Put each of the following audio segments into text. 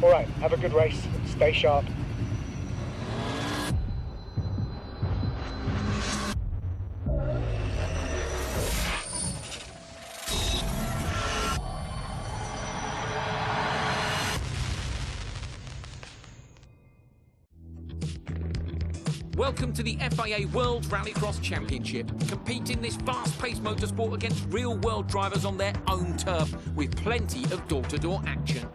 Alright, have a good race. Stay sharp. Welcome to the FIA World Rallycross Championship. Compete in this fast-paced motorsport against real-world drivers on their own turf with plenty of door-to-door action.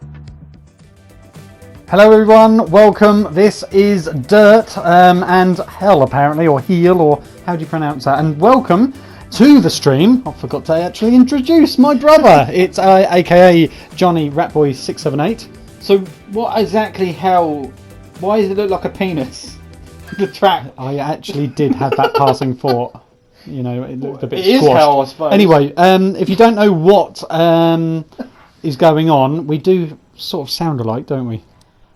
Hello everyone, welcome. This is Dirt and Hell apparently, or Heel, or how do you pronounce that? And welcome to the stream. I forgot to actually introduce my brother. It's aka Jonny Ratboy678. So what exactly why does it look like a penis? The track. I actually did have that passing thought. You know, it looked a bit squashed. Is hell, I suppose. Anyway, if you don't know what is going on, we do sort of sound alike, don't we?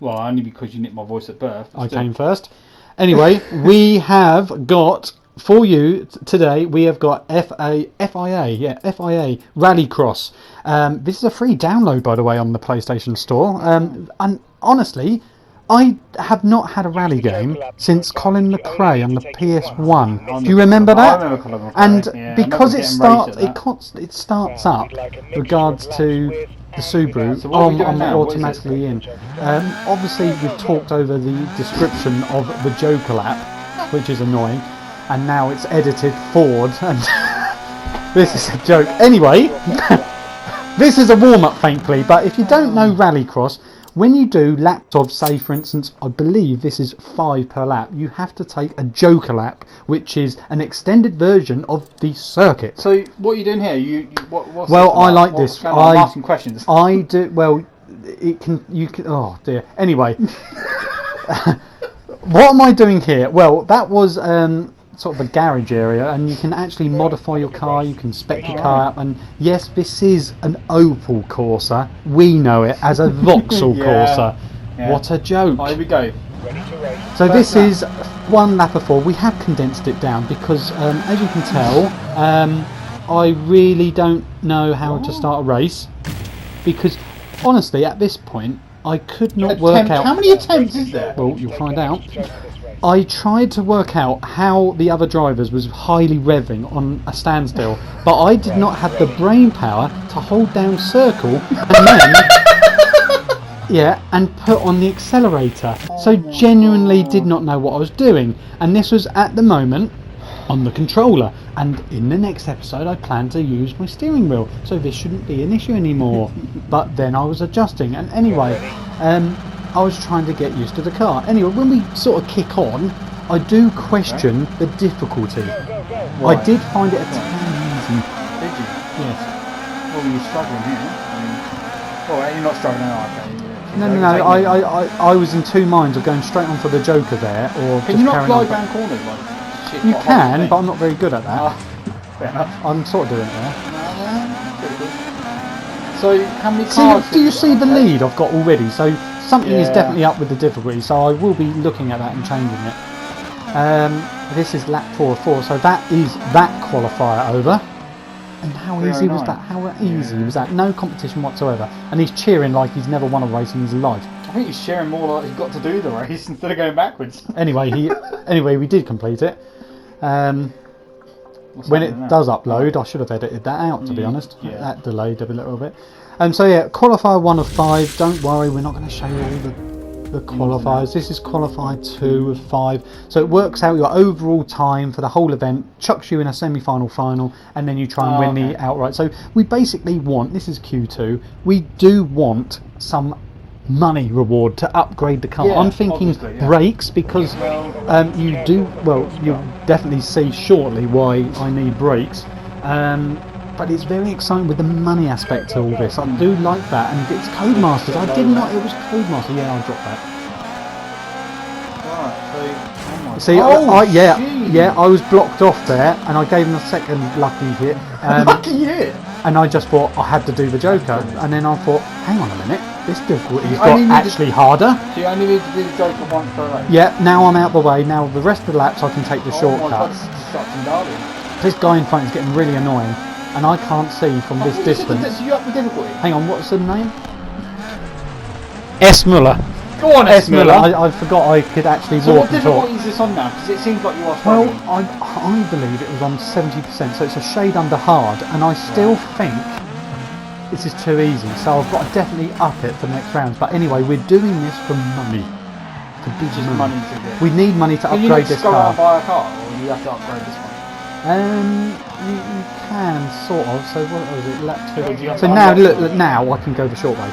Well, only because you nicked my voice at birth. I came first. Anyway, we have got, for you today, we have got FIA Rallycross. This is a free download, by the way, on the PlayStation Store. And honestly, I have not had a rally game since Colin McRae on the PS1. Do you remember that? I remember Colin McRae. And yeah, because it starts up regards to the Subaru, So what are we doing I'm now? What is automatically in. Obviously, we've talked over the description of the Joker lap, which is annoying, and now it's edited forward, and this is a joke. Anyway, this is a warm-up, thankfully, but if you don't know Rallycross, when you do laps of, say for instance, I believe this is 5 per lap, you have to take a Joker lap, which is an extended version of the circuit. So what are you doing here? What's Well, this I about? like this. I'm asking questions. I do. Well, you can. Oh dear. Anyway, what am I doing here? Well, that was sort of a garage area, and you can actually modify your car. You can spec your car up, and yes, this is an Opel Corsa. We know it as a Vauxhall Corsa. Yeah. What a joke! Oh, here we go. So this is 1 lap of 4. We have condensed it down because, as you can tell, I really don't know how to start a race, because honestly, at this point, I could not work out. How many attempts is there? Well, you'll find out. I tried to work out how the other drivers was highly revving on a standstill, but I did not have the brain power to hold down circle and then and put on the accelerator. So genuinely did not know what I was doing, and this was at the moment on the controller, and in the next episode I plan to use my steering wheel, so this shouldn't be an issue anymore. But then I was adjusting, and anyway, I was trying to get used to the car. Anyway, when we sort of kick on, I do question the difficulty. Right. I did find it a tiny easy. Did you? Yes. Well, you're struggling here. Well, you're not struggling now, okay? No. I was in two minds of going straight on for the Joker there, or Can just you not carrying glide on. down corners like shit? You what can, hot but I'm not very good at that. Fair enough. I'm sort of doing it there. Pretty good. So, how many See, cars? do you see the lead I've got already? So something is Yeah. definitely up with the difficulty, so I will be looking at that and changing it. This is lap 4 of 4, so that is that qualifier over. And how easy was that? How easy was that? No competition whatsoever. And he's cheering like he's never won a race in his life. I think he's sharing more like he's got to do the race instead of going backwards. Anyway, we did complete it. When it does upload, I should have edited that out, to be honest. Yeah. That delayed a little bit. So yeah, qualifier 1 of 5. Don't worry, we're not going to show you all the qualifiers. This is qualifier 2 of 5. So it works out your overall time for the whole event, chucks you in a semi-final final, and then you try and win the outright. So we basically want, this is Q2, we do want some money reward to upgrade the car. Yeah, I'm thinking brakes, because you'll definitely see shortly why I need brakes. But it's very exciting with the money aspect to all this. I do like that, and it's Codemasters. I did not. It was Codemasters. Yeah, I'll drop that. Right. See, I was blocked off there, and I gave him a second lucky hit. Lucky hit. And I just thought I had to do the Joker, and then I thought, hang on a minute, this difficulty's got actually harder. So you only need to do the Joker once per race. Yeah, now I'm out the way. Now the rest of the laps I can take the shortcuts. This guy in front is getting really annoying, and I can't see from this distance. You up the difficulty? Hang on, what's the name? S. Muller. Go on, S. Muller. Miller. I forgot I could actually So walk what and different talk. is this on now? Because it seems like you are Well, struggling. I believe it was on 70%, so it's a shade under hard, and I still think this is too easy, so I've got to definitely up it for the next rounds. But anyway, we're doing this for money. For big Just money to get. We need money to Can you upgrade just this go out car. and buy a car, or you have to upgrade this one? You can, sort of. So what was it? Lap So you 2. have So to now, unlock look, now I can go the short way.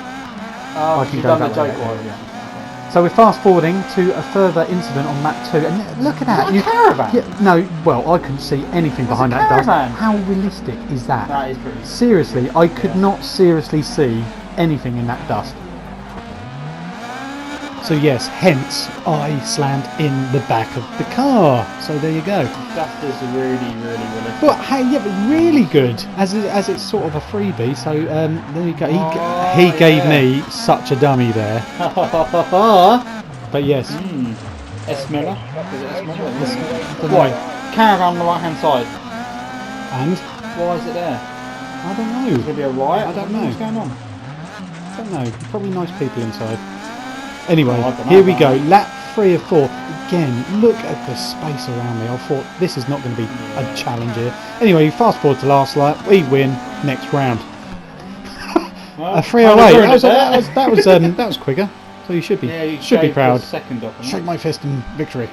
I can you've go done the that way, joke one, yeah. yeah. So we're fast forwarding to a further incident on map 2, and look at that. Is that a caravan? Yeah, no, well, I couldn't see anything That's behind a that dust. caravan. How realistic is that? That is pretty. Seriously, I could not seriously see anything in that dust. So yes, hence I slammed in the back of the car. So there you go. That is really, really realistic. But hey, yeah, but really good as it's sort of a freebie. So there you go. He gave me such a dummy there. But yes, S. Miller? Is it S. Miller? Why? Caravan on the right hand side. And Why is it there? I don't Is know. there be a riot? I don't know. What's going on? I don't know. Probably nice people inside. Anyway, Oh, I don't know here we about go. Lap 3 of 4. Again, look at the space around me. I thought this is not going to be a challenge here. Anyway, fast forward to last lap. We win next round. Well, A 308. ruined it there. That was quicker. So you should be Yeah, you should be shaved proud. the second off. Shake my fist in victory.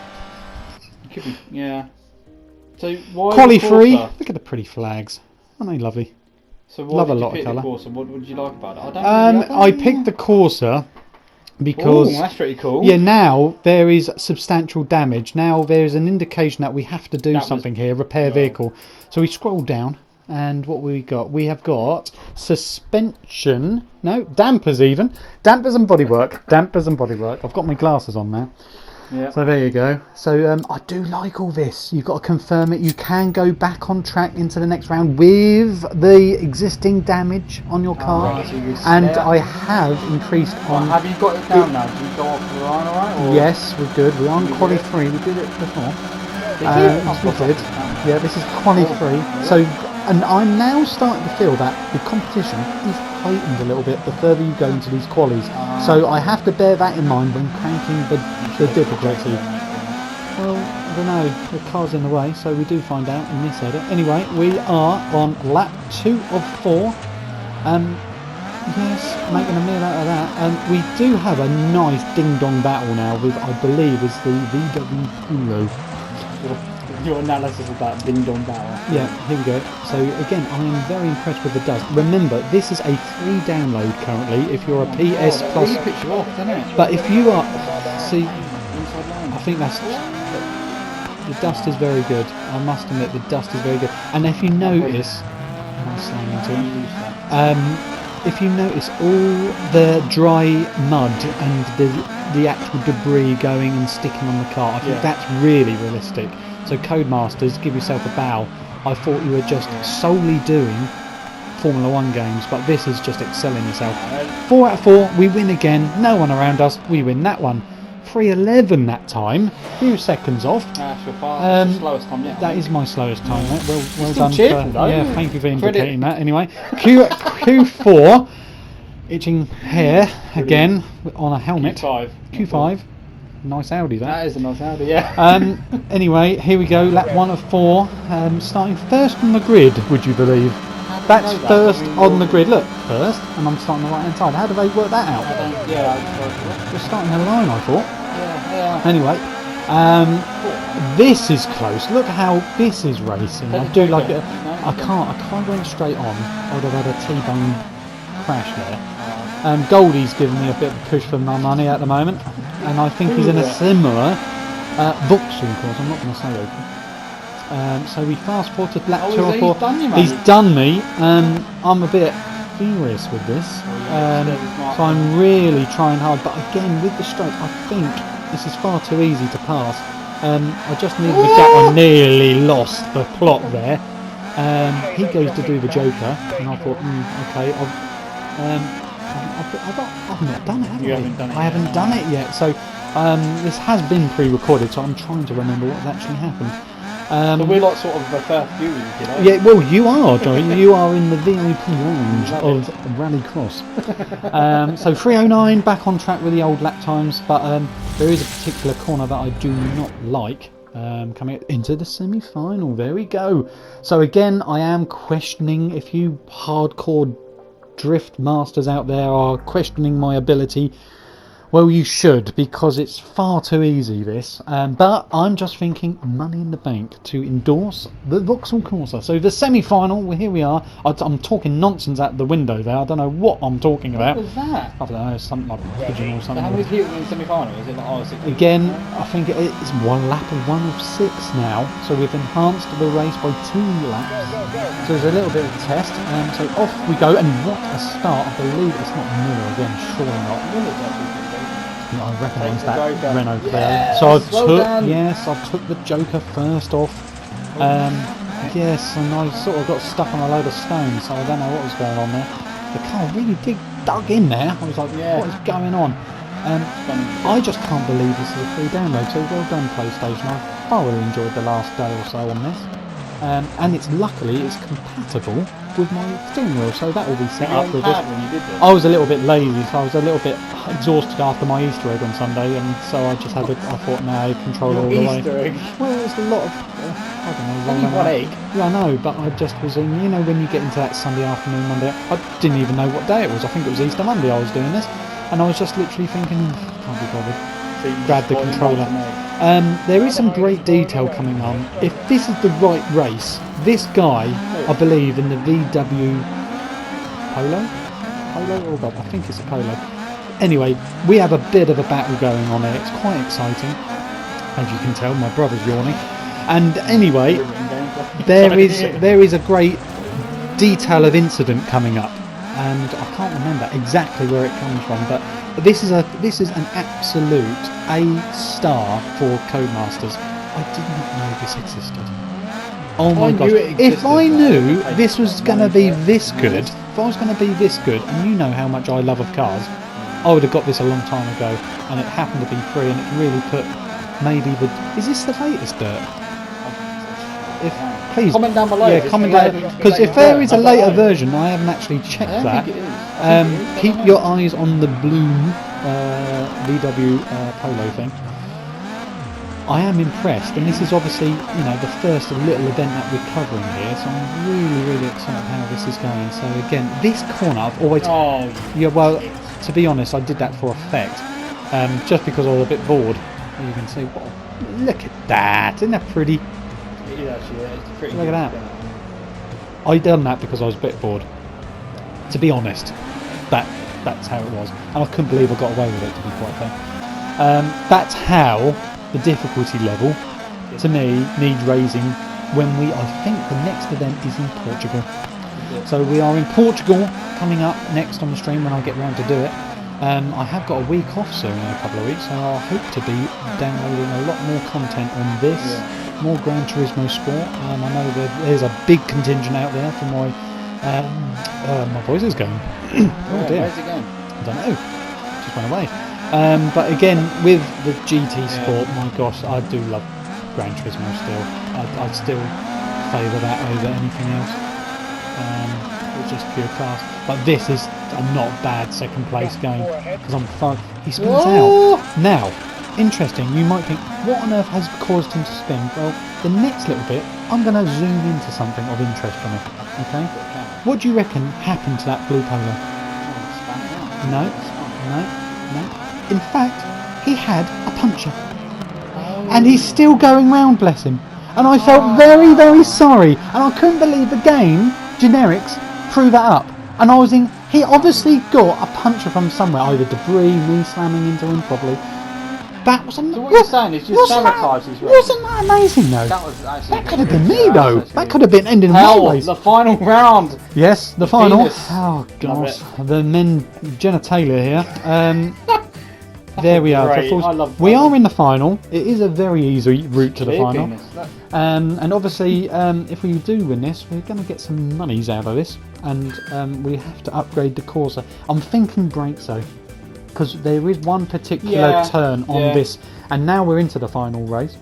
Could be, yeah. So why Quali the free. Corsa? Look at the pretty flags. Aren't they lovely? So why Love a did you lot of pick colour. the Corsa? What would you like about it? I don't I picked the Corsa because Ooh, that's pretty cool. yeah, now there is substantial damage. Now there is an indication that we have to do That was- something here, repair vehicle. So we scroll down, and what we got? We have got suspension, no, dampers even. Dampers and bodywork. Dampers and bodywork. I've got my glasses on now. Yeah. So there you go. So I do like all this. You've got to confirm it. You can go back on track into the next round with the existing damage on your car. right, so you And snare. I have increased Well, on... have you got it down now? Do you go off the line alright? Or Yes, we're good. We're on You quali did it? 3. We did it before. Did you? Yes, we did. Yeah, this is quali 3. Oh, So, and I'm now starting to feel that the competition is heightened a little bit the further you go into these qualies. So I have to bear that in mind when cranking the difficulty. Well, I don't know. The car's in the way, so we do find out in this edit. Anyway, we are on lap 2 of 4. Yes, making a meal out of that. We do have a nice ding-dong battle now with, I believe, is the VW Polo. Your analysis of that ding dong battle. Yeah, here we go. So again, I am very impressed with the dust. Remember, this is a free download currently if you're a PS It Plus. really puts you off, doesn't it? But if you are, see, Inside line. I think that's the dust is very good. I must admit, the dust is very good. And if you notice, I'm slamming into it. If you notice all the dry mud and the actual debris going and sticking on the car, I think that's really realistic. So Codemasters, give yourself a bow. I thought you were just solely doing Formula 1 games, but this is just excelling yourself. 4 out of 4, we win again. No one around us, we win that one. 3:11 that time, few seconds off. That's your fast. Slowest time yet. That is my slowest time, mate. Well still done. cheerful, though. Yeah, thank you for Credit. indicating that. Anyway, Q4, itching hair again on a helmet. Q5. Nice Audi That that. is a nice Audi, yeah. Anyway, here we go. Lap 1 of 4. Starting first on the grid. Would you believe? That's know that? first I mean, on the grid. Look, first, and I'm starting the right hand side. How do they work that out? We're starting a line, I thought. Yeah. Anyway, this is close. Look how this is racing. I do like it. I can't go straight on. I would have had a T-bone crash there. Goldie's giving me a bit of a push for my money at the moment, and I think he's in a similar boxing course. I'm not going to say open. So we fast forward to lap 2 or 4. He's done you, mate. He's done me. I'm a bit furious with this. So I'm really trying hard. But again, with the stroke, I think this is far too easy to pass. I just needed the gap. I nearly lost the plot there. He goes to do the Joker, and I thought, okay, I've not done it, have You I? haven't done it I yet. haven't done it yet. So this has been pre-recorded, so I'm trying to remember what actually happened. So we're like sort of the first viewers, if you like. Yeah, well, you are, Johnny. You are in the VIP lounge of Rallycross. So 309, back on track with the old lap times, but there is a particular corner that I do not like. Coming into the semi-final, there we go. So again, I am questioning if you hardcore drift masters out there are questioning my ability. Well, you should, because it's far too easy, this. But I'm just thinking money in the bank to endorse the Vauxhall Corsa. So the semi-final, well, here we are. I'm talking nonsense out the window there. I don't know what I'm talking about. What was that? I don't know, something like pigeon or So something. how many people in the semi-final? Is it like 6? Again, I think it's one lap of 1 of 6 now. So we've enhanced the race by 2 laps. So there's a little bit of a test. So off we go, and what a start. I believe it's not Miller again, surely not. I recognise that Renault clearly. Yes, So I well took the Joker first off. Yes, and I sort of got stuck on a load of stones, so I don't know what was going on there. The car really dug in there. I was like, what is going on? I just can't believe this is a free download, so well done PlayStation. I thoroughly enjoyed the last day or so on this. And luckily it's compatible with my steering wheel, so that will be set up with this. When you did this? I was a little bit lazy, so I was a little bit exhausted after my Easter egg on Sunday, and so I just had I thought, no, control all the way. Easter egg. Well, there's a lot of, I don't know. Only one egg. Yeah, I know, but I just was in, you know, when you get into that Sunday afternoon, Monday, I didn't even know what day it was. I think it was Easter Monday I was doing this, and I was just literally thinking, can't be bothered. Grab the controller. There is some great detail coming on. If this is the right race, this guy, I believe, in the VW Polo or Bob, I think it's a Polo. Anyway, we have a bit of a battle going on here. It's quite exciting, as you can tell. My brother's yawning, and anyway, there is a great detail of incident coming up, and I can't remember exactly where it comes from, but this is an absolute A star for Codemasters. I did not know this existed. Oh my gosh! If I knew this was going to be this good, if I was going to be this good, and you know how much I love of cars, I would have got this a long time ago, and it happened to be free, and it really put maybe the. Is this the latest Dirt? If please comment down below. Yeah, comment down, because if there is a later version, I haven't actually checked that. Keep your eyes on the Bloom VW Polo thing. I am impressed, and this is obviously, you know, the first little event that we're covering here, so I'm really excited how this is going. So again, this corner I've always... Yeah, well, to be honest, I did that for effect, just because I was a bit bored. As you can see, wow, look at that, isn't that pretty? It is actually, it's pretty. Look at that. I done that because I was a bit bored. To be honest, that's how it was, and I couldn't believe I got away with it, to be quite fair. That's how the difficulty level, to me, needs raising when I think the next event is in Portugal. So we are in Portugal coming up next on the stream when I get round to do it. I have got a week off soon in a couple of weeks, so I hope to be downloading a lot more content on this, more Gran Turismo Sport. I know that there's a big contingent out there for my voice is going. Oh dear. Where's it going? I don't know. Just went away. But again, with the GT Sport, my gosh, I do love Gran Turismo still. I'd still favour that over anything else. It's just pure class. But this is a not bad second place game, because I'm fine. He spins out. Now, interesting, you might think, what on earth has caused him to spin? Well, the next little bit, I'm going to zoom into something of interest from it. Okay? What do you reckon happened to that blue Polo? No. In fact, he had a puncture. And he's still going round, bless him. And I felt very sorry. And I couldn't believe the game, generics, threw that up. And I was in, he obviously got a puncture from somewhere, either debris, me slamming into him probably. That was amazing. So what you're saying is just sabotage his race. Wasn't that amazing though? That could have been me though. That could have been ending my race. The final round. Yes, the final. Penis. Oh gosh, the men genitalia here. There we are. Great. I love we are in the final. It is a very easy route to the Clear final. penis. And obviously, if we do win this, we're going to get some monies out of this, and we have to upgrade the Corsa. I'm thinking brakes though, because there is one particular turn on this, and now we're into the final race.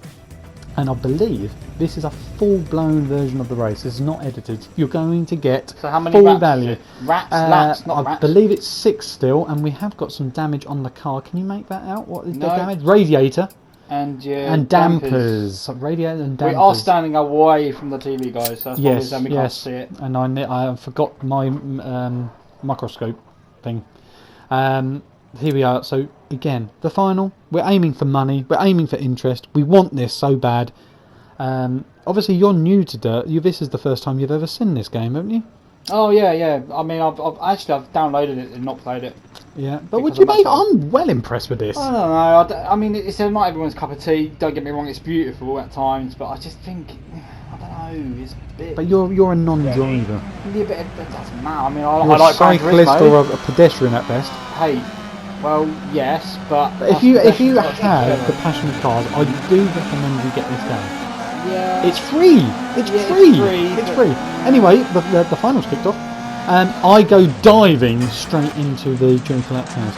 And I believe this is a full-blown version of the race. This is not edited. You're going to get So how many full laps value. is it? Laps, not I laps. believe it's 6 still, and we have got some damage on the car. Can you make that out? What is the No. damage? Radiator And and dampers. Radiator and dampers. We are standing away from the TV, guys, so that's Yes, probably we can't see it. and I forgot my microscope thing. Here we are. So again, the final. We're aiming for money. We're aiming for interest. We want this so bad. Obviously, you're new to Dirt. This is the first time you've ever seen this game, haven't you? Oh yeah. I mean, I've downloaded it and not played it. Yeah, but would Because you of that make? time. I'm well impressed with this. I don't know. I mean, it's not everyone's cup of tea. Don't get me wrong; it's beautiful at times, but I just think I don't know. It's a bit. But you're a non-driver. Yeah, but it doesn't matter. I mean, I You're like a Gran cyclist Turismo. or a pedestrian at best. Hey, well, yes, but If you have the passion of cars, I do recommend you get this game. yeah, It's free. It's Yeah, it's free. free, It's but- free. Anyway, the finals kicked off. I go diving straight into the Joker Lap house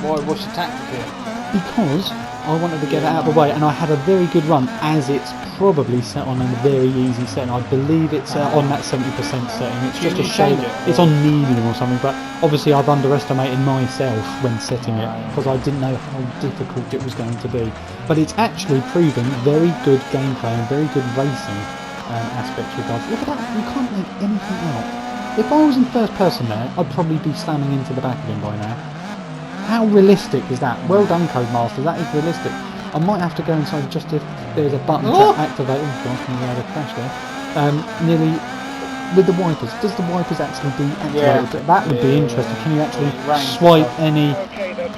why? What's your tactic here? because I wanted to get it out of the way, and I had a very good run, as it's probably set on a very easy setting. I believe it's on that 70% setting. It's just Can a you shade. change it? It's on medium or something, but obviously I've underestimated myself when setting it because I didn't know how difficult it was going to be. But it's actually proven very good gameplay and very good racing aspects regards. Look at that! You can't make anything out. If I was in first person there, I'd probably be slamming into the back of him by now. How realistic is that? Well done, Codemaster. That is realistic. I might have to go inside just if there's a button to activate. Oh gosh, we had a crash there. Nearly with the wipers. Does the wipers actually deactivate? Yeah. That would be interesting. Can you actually swipe any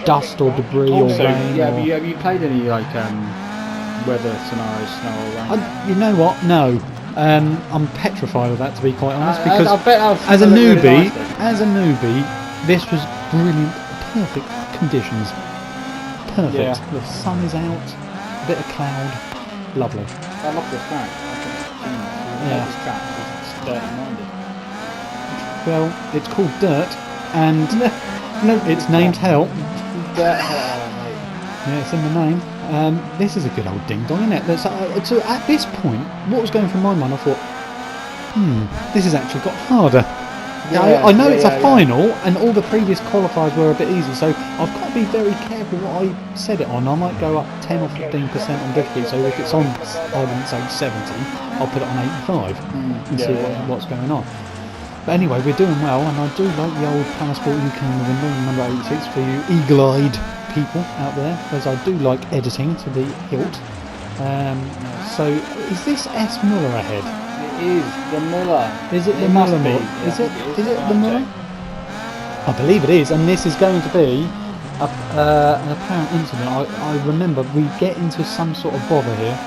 dust or debris or Also, rain? yeah, or... have you played any like weather scenarios, snow or rain? You know what? No. I'm petrified of that, to be quite honest, because I bet I've as a done it really newbie, nicely. this was brilliant, perfect conditions. Perfect. Yeah. The sun is out, a bit of cloud, lovely. I love this track. I think it's genius. Yeah. This track is dirty-minded. Well, it's called Dirt, and it's named Hell. Mate. Yeah, it's in the name. This is a good old ding dong, isn't it? So at this point, what was going through my mind, I thought, this has actually got harder. Now, Yeah, I know yeah, it's yeah, a final, and all the previous qualifiers were a bit easy, so I've got to be very careful what I set it on. I might go up 10 or 15% on difficulty, so if it's on, I wouldn't say 70, I'll put it on 85 and see what's going on. But anyway, we're doing well, and I do like the old Passport UK in the window, number 86, for you eagle-eyed people out there, as I do like editing to the hilt. So, is this S. Muller ahead? It is the Miller. Is it the must Muller? be. Model? Is Yeah, it Right, the Muller? check. I believe it is, and this is going to be an apparent incident. I remember we get into some sort of bother here,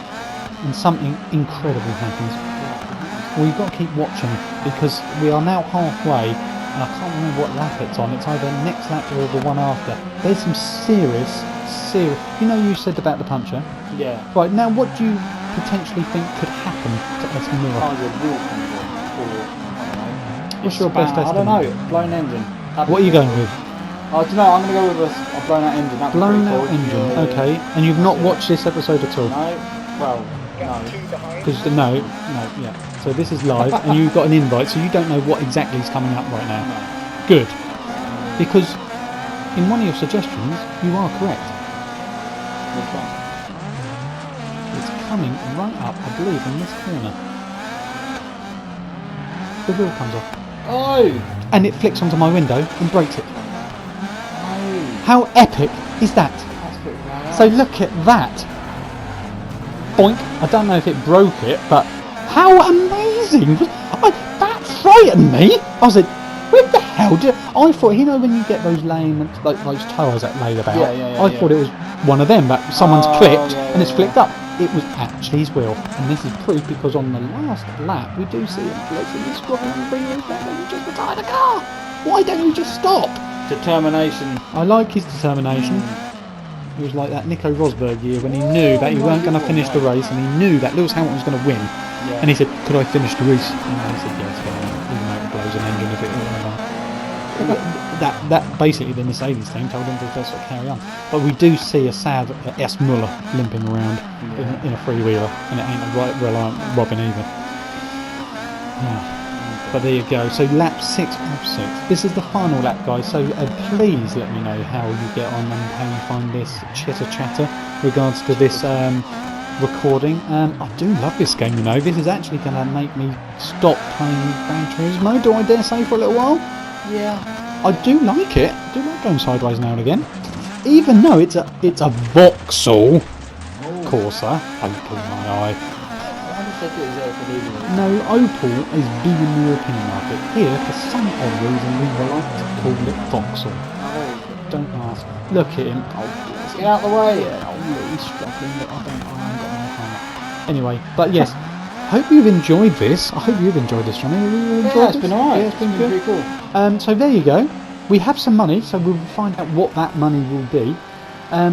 and something incredible happens. We've got to keep watching, because we are now halfway, and I can't remember what lap it's on. It's either next lap or the one after. There's some serious... You know, you said about the puncher? Yeah. Right, now what do you potentially think could happen to S. Muller? Either wheel comes on, or I don't know. What's your best I don't estimate? know. Blown engine. What are you going with? I don't know. I'm going to go with a blown out engine. That'd be Blown pretty out cool. engine, Yeah. okay. And you've not watched this episode at all? No. Well, no. Because yeah. So this is live, and you've got an invite, so you don't know what exactly is coming up right now. Good, because in one of your suggestions, you are correct. Which one? It's coming right up, I believe, in this corner. The wheel comes off, Oh! and it flicks onto my window and breaks it. Oh! How epic is that? That's pretty bad. So look at that. Boink. I don't know if it broke it, but how amazing! That frightened me. I was like, where the hell did... I thought, you know when you get those lame, like those tyres that laid about, I thought it was one of them, but someone's clipped and it's flicked up. It was actually his wheel, and this is proof because on the last lap we do see him placing his squad and bring his back and you just retire the car. Why don't you just stop? Determination. I like his determination. It was like that Nico Rosberg year when he knew that he weren't going to finish the race, and he knew that Lewis Hamilton was going to win. Yeah. And he said, "Could I finish the race?" And he said, "Yes, even though it blows an engine if it that basically the Mercedes team told them to just sort of carry on. But we do see a sad S. Muller limping around in a freewheeler, and it ain't a right reliant Robin either. Yeah. But there you go. So lap 6 of 6. This is the final lap, guys. So please let me know how you get on and how you find this chitter chatter regards to this recording. I do love this game, you know. This is actually going to make me stop playing Gran Turismo, do I dare say, for a little while? Yeah. I do like it. I do like going sideways now and again. Even though it's a Vauxhall Corsa. Opal, my eye. No, Opal is big in the European market. Here, for some odd reason, we would like to call it Vauxhall. Don't ask. Look at him. Get out the way. He's struggling. Look, I ain't got my heart. Anyway, but yes, hope you've enjoyed this. I hope you've enjoyed this, Jonny. Yeah, it's been alright. Yeah, it's been pretty cool. So there you go. We have some money, so we'll find out what that money will be.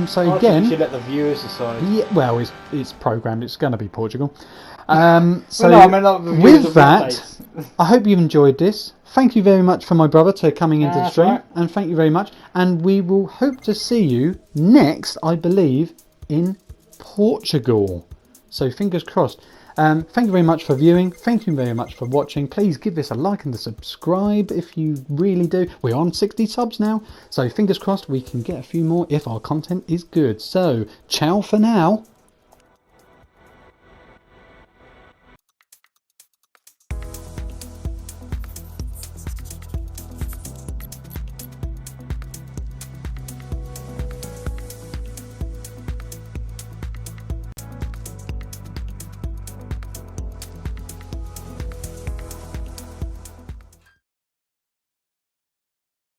So I again, think we should let the viewers decide. yeah, well, it's programmed. It's going to be Portugal. So Well, no, I mean, like, with that, I hope you've enjoyed this. Thank you very much for my brother to coming into the stream, right. and thank you very much. And we will hope to see you next, I believe, in Portugal. So fingers crossed. Thank you very much for viewing. Thank you very much for watching. Please give this a like and a subscribe if you really do. We're on 60 subs now, so fingers crossed we can get a few more if our content is good. So ciao for now.